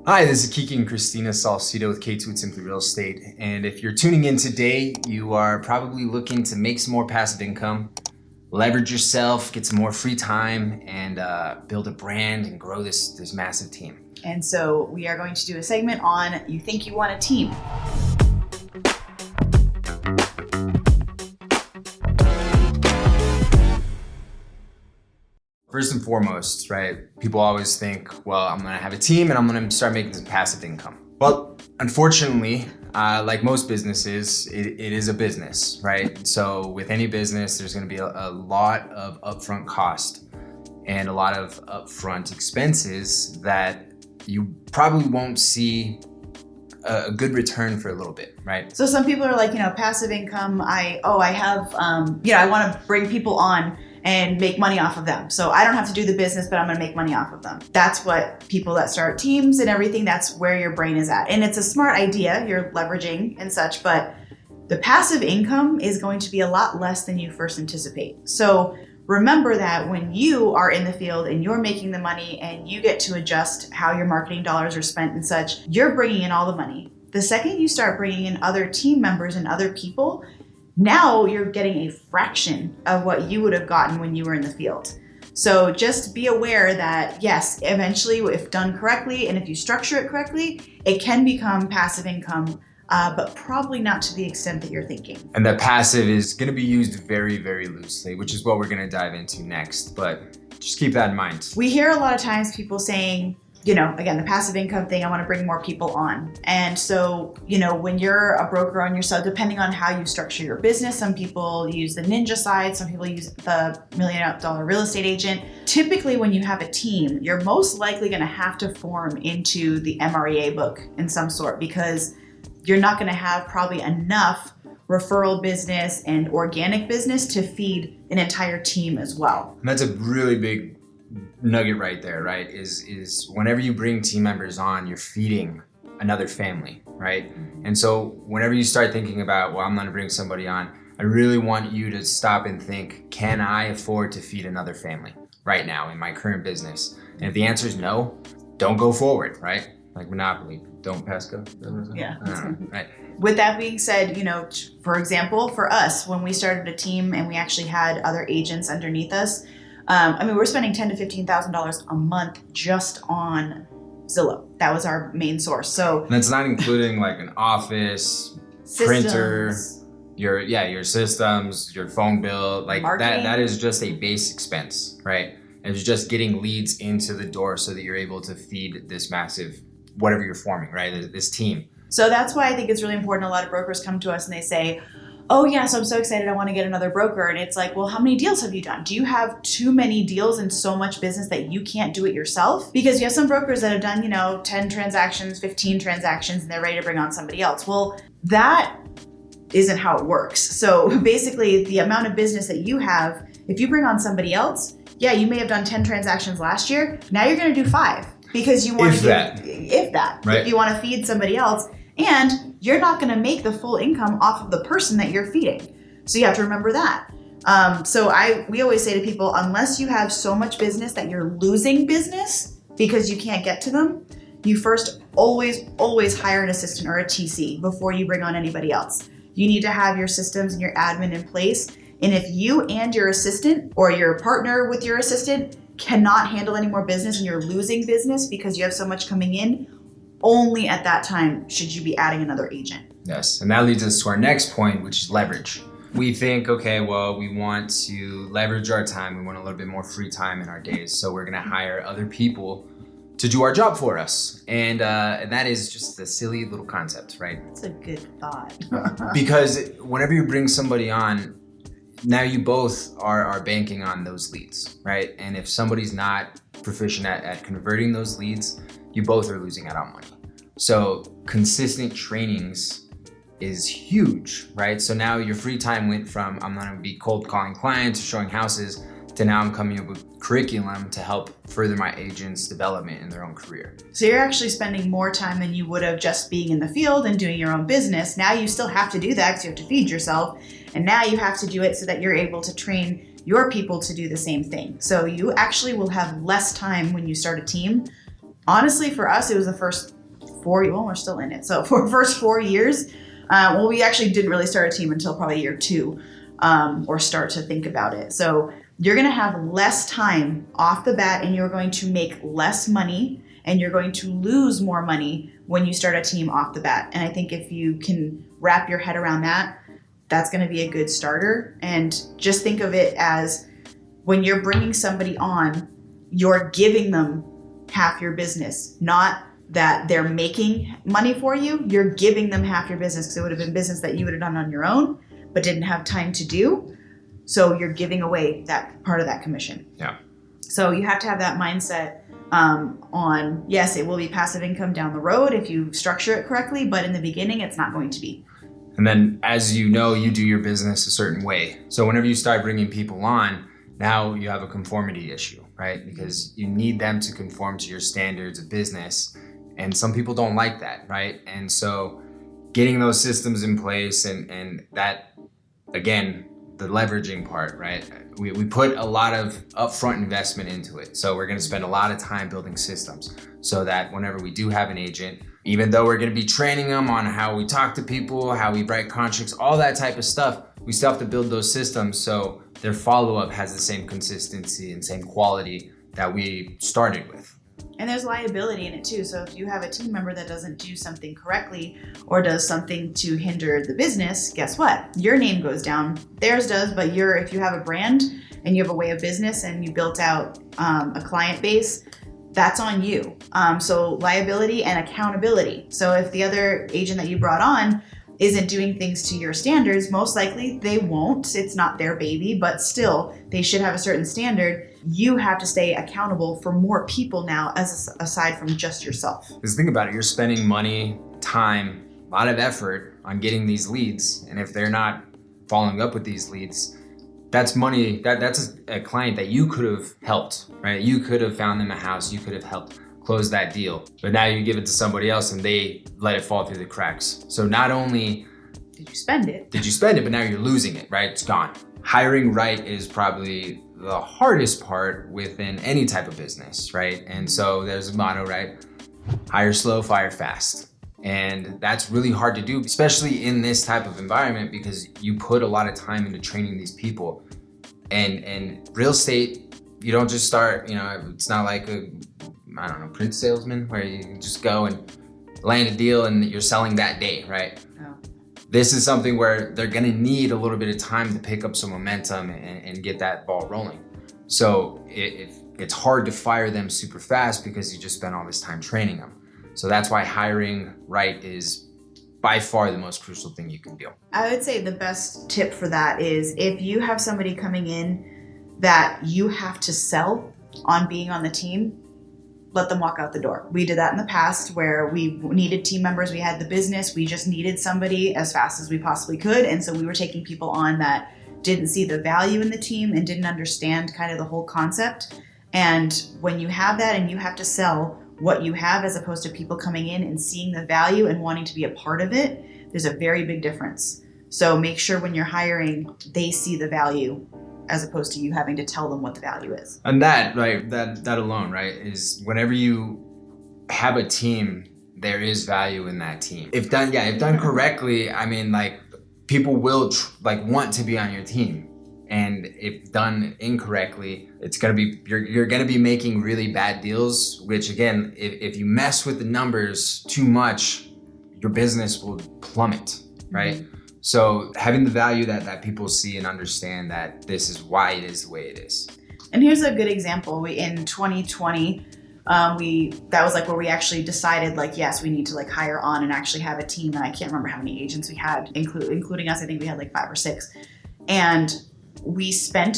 Hi, this is Kiki Kristina Salcido with K2 with Simply Real Estate. And if you're tuning in today, you are probably looking to make some more passive income, leverage yourself, get some more free time, and build a brand and grow this massive team. And so we are going to do a segment on You Think You Want a Team. First and foremost, right, people always think, well, I'm gonna have a team and I'm gonna start making some passive income. Well, unfortunately, like most businesses, it is a business, right? So with any business, there's gonna be a lot of upfront cost and a lot of upfront expenses that you probably won't see a good return for a little bit, right? So some people are like, passive income, I want to bring people on and make money off of them. So I don't have to do the business, but I'm going to make money off of them. That's what people that start teams and everything, that's where your brain is at. And it's a smart idea, you're leveraging and such, but the passive income is going to be a lot less than you first anticipate. So remember that when you are in the field and you're making the money and you get to adjust how your marketing dollars are spent and such, you're bringing in all the money. The second you start bringing in other team members and other people, now you're getting a fraction of what you would have gotten when you were in the field. So just be aware that yes, eventually if done correctly and if you structure it correctly, it can become passive income, but probably not to the extent that you're thinking. And that passive is gonna be used very, very loosely, which is what we're gonna dive into next, but just keep that in mind. We hear a lot of times people saying, again, the passive income thing, I want to bring more people on. And so, when you're a broker on yourself, depending on how you structure your business, some people use the ninja side, some people use the $1 million real estate agent. Typically, when you have a team, you're most likely going to have to form into the MREA book in some sort, because you're not going to have probably enough referral business and organic business to feed an entire team as well. And that's a really big nugget right there, right? Is whenever you bring team members on, you're feeding another family, right? And so whenever you start thinking about, well, I'm gonna bring somebody on, I really want you to stop and think, can I afford to feed another family right now in my current business? And if the answer is no, don't go forward, right? Like Monopoly, don't pass go. Yeah. Right. With that being said, for example, for us, when we started a team and we actually had other agents underneath us, we're spending $10,000 to $15,000 a month just on Zillow. That was our main source. So and it's not including like an office, printer, your systems, your phone bill, like marketing. That is just a base expense, right? And it's just getting leads into the door so that you're able to feed this massive, whatever you're forming, right? This team. So that's why I think it's really important. A lot of brokers come to us and they say, oh yeah, so I'm so excited, I want to get another broker. And it's like, well, how many deals have you done? Do you have too many deals and so much business that you can't do it yourself? Because you have some brokers that have done, 10 transactions, 15 transactions, and they're ready to bring on somebody else. Well, that isn't how it works. So basically the amount of business that you have, if you bring on somebody else, yeah, you may have done 10 transactions last year. Now you're going to do 5 because you want if you want to feed somebody else. And you're not going to make the full income off of the person that you're feeding. So you have to remember that. We always say to people, unless you have so much business that you're losing business because you can't get to them, you first always hire an assistant or a TC before you bring on anybody else. You need to have your systems and your admin in place. And if you and your assistant or your partner with your assistant cannot handle any more business and you're losing business because you have so much coming in, only at that time should you be adding another agent. Yes, and that leads us to our next point, which is leverage. We think, okay, well, we want to leverage our time. We want a little bit more free time in our days. So we're gonna hire other people to do our job for us. And that is just a silly little concept, right? That's a good thought. Because whenever you bring somebody on, now you both are banking on those leads, right? And if somebody's not proficient at converting those leads, you both are losing out on money. So consistent trainings is huge, right? So now your free time went from I'm gonna be cold calling clients, showing houses, to now I'm coming up with curriculum to help further my agents' development in their own career. So you're actually spending more time than you would have just being in the field and doing your own business. Now you still have to do that because you have to feed yourself. And now you have to do it so that you're able to train your people to do the same thing. So you actually will have less time when you start a team. Honestly, for us, it was the first we're still in it. So for the first 4 years, we actually didn't really start a team until probably year 2, or start to think about it. So you're going to have less time off the bat, and you're going to make less money, and you're going to lose more money when you start a team off the bat. And I think if you can wrap your head around that, that's going to be a good starter. And just think of it as when you're bringing somebody on, you're giving them half your business, not that they're making money for you. You're giving them half your business, because it would have been business that you would have done on your own, but didn't have time to do. So you're giving away that part of that commission. Yeah. So you have to have that mindset on, yes, it will be passive income down the road if you structure it correctly, but in the beginning, it's not going to be. And then, as you know, you do your business a certain way. So whenever you start bringing people on, now you have a conformity issue, right? Because you need them to conform to your standards of business. And some people don't like that, right? And so getting those systems in place and that, again, the leveraging part, right? We put a lot of upfront investment into it. So we're going to spend a lot of time building systems so that whenever we do have an agent, even though we're going to be training them on how we talk to people, how we write contracts, all that type of stuff, we still have to build those systems so their follow-up has the same consistency and same quality that we started with. And there's liability in it too. So if you have a team member that doesn't do something correctly or does something to hinder the business, guess what? Your name goes down. Theirs does, but if you have a brand and you have a way of business and you built out a client base, that's on you. So liability and accountability. So if the other agent that you brought on isn't doing things to your standards, most likely they won't. It's not their baby, but still they should have a certain standard. You have to stay accountable for more people now, aside from just yourself. Because think about it, you're spending money, time, a lot of effort on getting these leads. And if they're not following up with these leads, that's money, that's a client that you could have helped, right? You could have found them a house, you could have helped close that deal. But now you give it to somebody else and they let it fall through the cracks. So not only did you spend it, but now you're losing it, right? It's gone. Hiring right is probably the hardest part within any type of business, right? And so there's a motto, right? Hire slow, fire fast. And that's really hard to do, especially in this type of environment, because you put a lot of time into training these people. And real estate, you don't just start, it's not like print salesman where you can just go and land a deal and you're selling that day, right? Oh. This is something where they're gonna need a little bit of time to pick up some momentum and get that ball rolling. So it's hard to fire them super fast because you just spent all this time training them. So that's why hiring right is by far the most crucial thing you can do. I would say the best tip for that is if you have somebody coming in that you have to sell on being on the team, let them walk out the door. We did that in the past where we needed team members. We had the business. We just needed somebody as fast as we possibly could. And so we were taking people on that didn't see the value in the team and didn't understand kind of the whole concept. And when you have that and you have to sell what you have as opposed to people coming in and seeing the value and wanting to be a part of it, there's a very big difference. So make sure when you're hiring, they see the value as opposed to you having to tell them what the value is. And that, right, that alone, right, is whenever you have a team, there is value in that team. If done correctly, people will want to be on your team. And if done incorrectly, it's gonna be you're gonna be making really bad deals. Which again, if you mess with the numbers too much, your business will plummet, right? Mm-hmm. So having the value that people see and understand that this is why it is the way it is. And here's a good example. In 2020, that was where we actually decided yes, we need to hire on and actually have a team. And I can't remember how many agents we had, including us. I think we had 5 or 6, and we spent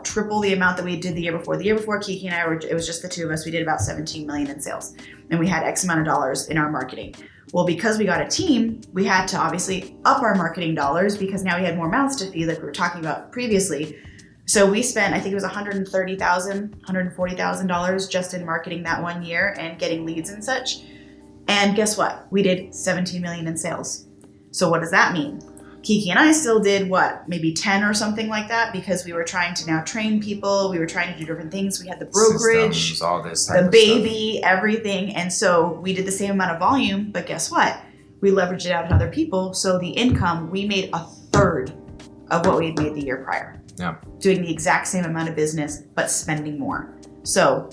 triple the amount that we did the year before. The year before, Kiki and I it was just the two of us. We did about 17 million in sales, and we had X amount of dollars in our marketing. Well, because we got a team, we had to obviously up our marketing dollars because now we had more mouths to feed, like we were talking about previously. So we spent, I think it was $130,000, $140,000 just in marketing that one year and getting leads and such. And guess what? We did 17 million in sales. So what does that mean? Kiki and I still did maybe 10 or something like that, because we were trying to now train people. We were trying to do different things. We had the brokerage, systems, all this type the of baby, stuff. everything. And so we did the same amount of volume, but guess what? We leveraged it out to other people. So the income, we made a third of what we had made the year prior. Yeah. Doing the exact same amount of business, but spending more. So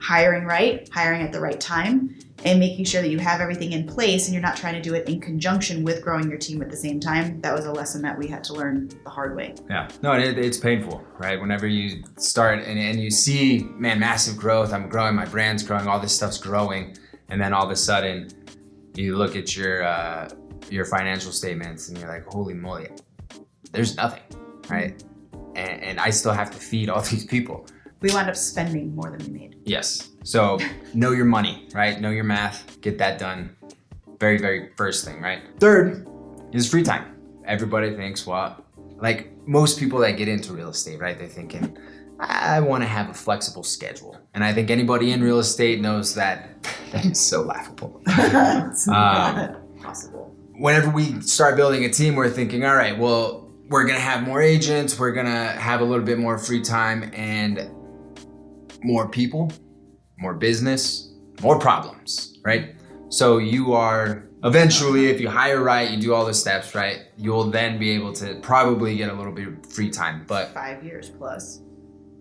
hiring right, hiring at the right time, and making sure that you have everything in place and you're not trying to do it in conjunction with growing your team at the same time. That was a lesson that we had to learn the hard way. Yeah, no, it's painful, right? Whenever you start and you see, man, massive growth, I'm growing, my brand's growing, all this stuff's growing. And then all of a sudden you look at your financial statements and you're like, holy moly, there's nothing, right? And I still have to feed all these people. We wound up spending more than we made. Yes. So know your money, right? Know your math, get that done. Very, very first thing, right? Third is free time. Everybody thinks, well, like most people that get into real estate, right? They're thinking, I want to have a flexible schedule. And I think anybody in real estate knows that that is so laughable. It's not possible. Whenever we start building a team, we're thinking, all right, well, we're going to have more agents. We're going to have a little bit more free time and more people, more business, more problems, right? So you are eventually, if you hire right, you do all the steps right, you'll then be able to probably get a little bit of free time. But 5 years plus.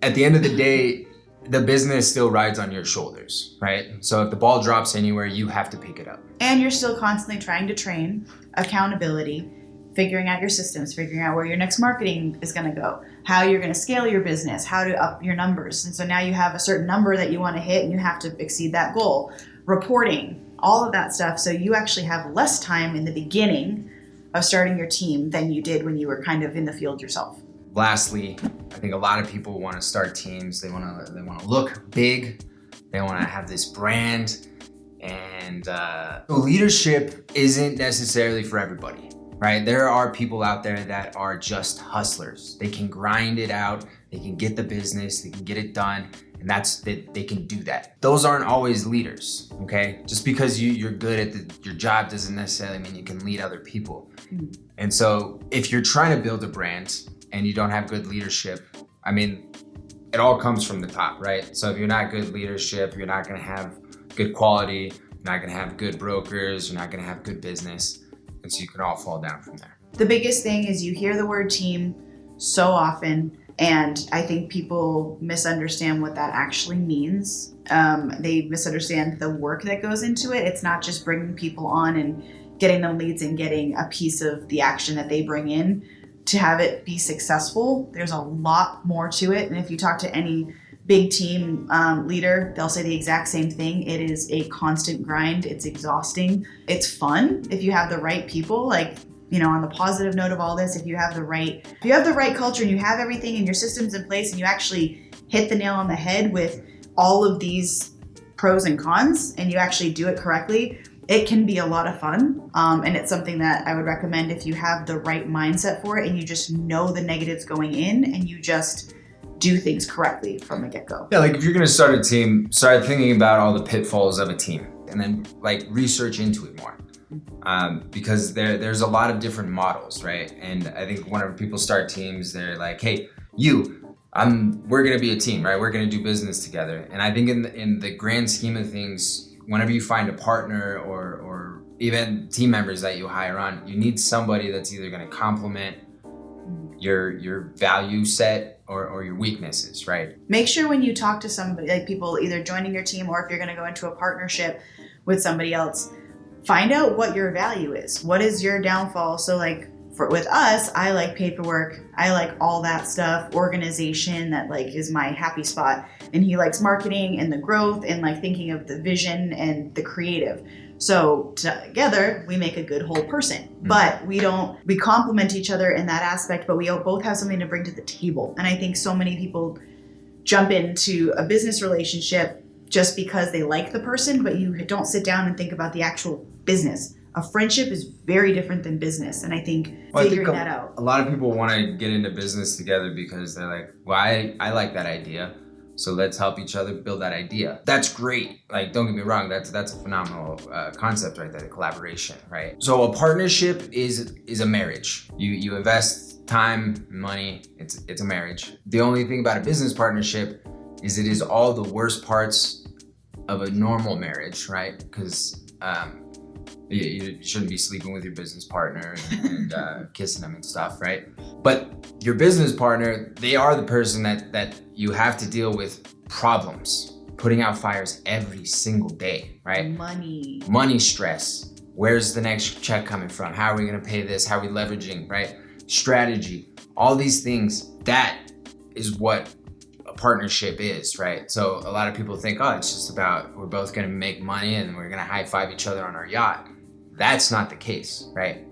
At the end of the day, the business still rides on your shoulders, right? So if the ball drops anywhere, you have to pick it up. And you're still constantly trying to train, accountability, figuring out your systems, figuring out where your next marketing is going to go, how you're going to scale your business, how to up your numbers. And so now you have a certain number that you want to hit and you have to exceed that goal. Reporting, all of that stuff. So you actually have less time in the beginning of starting your team than you did when you were kind of in the field yourself. Lastly, I think a lot of people want to start teams. They want to look big. They want to have this brand. And leadership isn't necessarily for everybody. Right? There are people out there that are just hustlers. They can grind it out. They can get the business. They can get it done. And they can do that. Those aren't always leaders, okay? Just because you're good at your job doesn't necessarily mean you can lead other people. Mm-hmm. And so if you're trying to build a brand and you don't have good leadership, I mean, it all comes from the top, right? So if you're not good leadership, you're not gonna have good quality, you're not gonna have good brokers, you're not gonna have good business. And so you can all fall down from there. The biggest thing is you hear the word team so often, and I think people misunderstand what that actually means. They misunderstand the work that goes into it. It's not just bringing people on and getting them leads and getting a piece of the action that they bring in to have it be successful. There's a lot more to it. And if you talk to any big team leader, they'll say the exact same thing. It is a constant grind. It's exhausting. It's fun if you have the right people. Like, you know, on the positive note of all this, if you have the right culture and you have everything and your systems in place and you actually hit the nail on the head with all of these pros and cons and you actually do it correctly, it can be a lot of fun. And it's something that I would recommend if you have the right mindset for it and you just know the negatives going in and you just do things correctly from the get-go. Yeah, like if you're gonna start a team, start thinking about all the pitfalls of a team and then like research into it more. Because there's a lot of different models, right? And I think whenever people start teams, they're like, hey, we're gonna be a team, right? We're gonna do business together. And I think in the grand scheme of things, whenever you find a partner or even team members that you hire on, you need somebody that's either gonna complement your value set or your weaknesses, right? Make sure when you talk to somebody, like people either joining your team or if you're going to go into a partnership with somebody else, find out what your value is. What is your downfall? So like with us, I like paperwork. I like all that stuff, organization, that like is my happy spot. And he likes marketing and the growth and like thinking of the vision and the creative. So together we make a good whole person, but we complement each other in that aspect, but we both have something to bring to the table. And I think so many people jump into a business relationship just because they like the person, but you don't sit down and think about the actual business. A friendship is very different than business. And I think that out. A lot of people want to get into business together because they're like, well, I like that idea, So let's help each other build that idea. That's great. Like, don't get me wrong, that's a phenomenal concept right there, the collaboration, right? So a partnership is a marriage. You invest time, money, it's a marriage. The only thing about a business partnership is it is all the worst parts of a normal marriage, right? Because you shouldn't be sleeping with your business partner and kissing them and stuff, right? But your business partner, they are the person that you have to deal with problems, putting out fires every single day, right? Money stress. Where's the next check coming from? How are we gonna pay this? How are we leveraging, right? Strategy, all these things, that is what a partnership is, right? So a lot of people think, oh, it's just about we're both gonna make money and we're gonna high five each other on our yacht. That's not the case, right?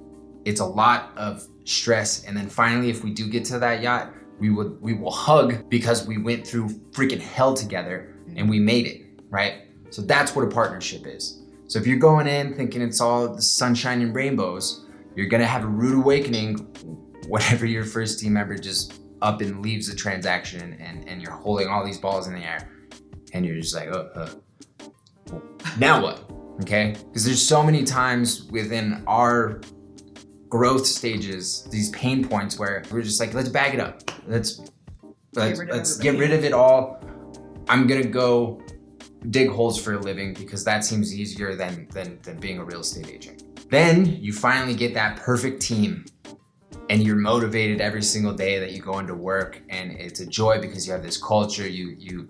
It's a lot of stress, and then finally, if we do get to that yacht, we will hug because we went through freaking hell together and we made it, right? So that's what a partnership is. So if you're going in thinking it's all the sunshine and rainbows, you're gonna have a rude awakening whenever your first team member just up and leaves the transaction and you're holding all these balls in the air and you're just like, now what? Okay? Because there's so many times within our growth stages, these pain points where we're just like, let's bag it up. Let's get rid of it all. I'm gonna go dig holes for a living because that seems easier than being a real estate agent. Then you finally get that perfect team and you're motivated every single day that you go into work, and it's a joy because you have this culture. The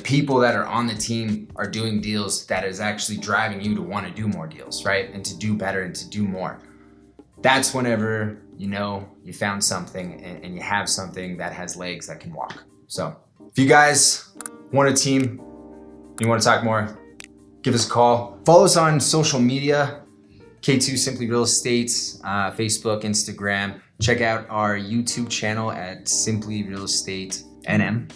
people that are on the team are doing deals that is actually driving you to want to do more deals, right? And to do better and to do more. That's whenever you know you found something and you have something that has legs that can walk. So if you guys want a team, you want to talk more, give us a call. Follow us on social media, K2 Simply Real Estate, Facebook, Instagram. Check out our YouTube channel at Simply Real Estate NM.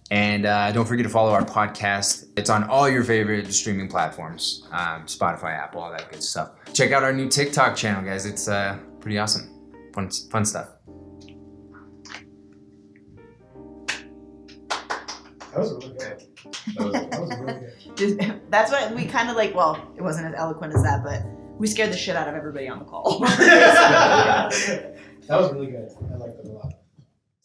And don't forget to follow our podcast. It's on all your favorite streaming platforms, Spotify, Apple, all that good stuff. Check out our new TikTok channel, guys. It's pretty awesome. Fun stuff. That was really good. That was really good. That's what we kind of like. Well, it wasn't as eloquent as that, but we scared the shit out of everybody on the call. That was really good. I liked it a lot.